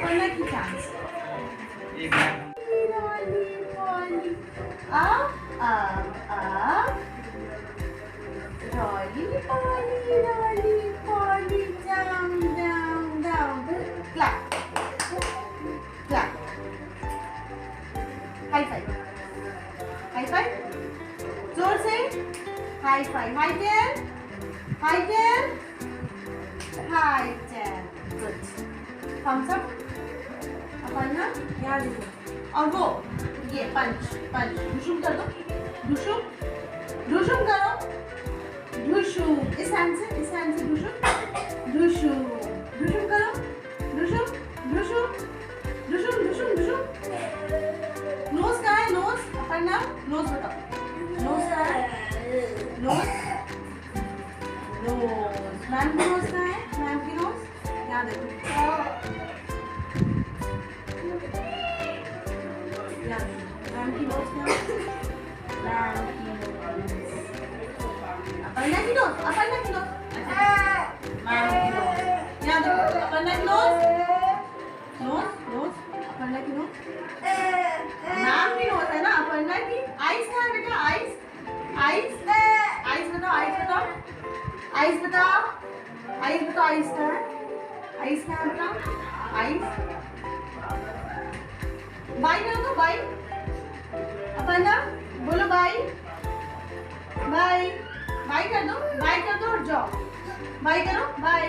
अपर्णा की chance Rolly, Polly, down, clap, clap, high five, जोर से high five, high tail, good, thumbs up, अपना यहाँ देखो, और वो ये पंच, दुशुम कर दो, दुशुम करो, दुशुम, इस हैंड से दुशुम करो, दुशुम, नोज कहाँ है, नोज, अपना नोज बताओ, नोज कहाँ है, नोज, मैम की नोज कहाँ है, यहाँ देखो, मैम की नोज कहाँ है, अपर्णा की नोज, मैम की नोज, यहाँ देखो, अपर्णा की नोज, अपर्णा की नोज, मैम की नोज है ना, अपर्णा की आइज कहाँ है बेटा, आइज बताओ, आइज कहाँ है, बताओ, आइज, बाय करो तो, बाय, अपर्णा बोलो बाय कर दो और जाओ, बाय करो, बाय।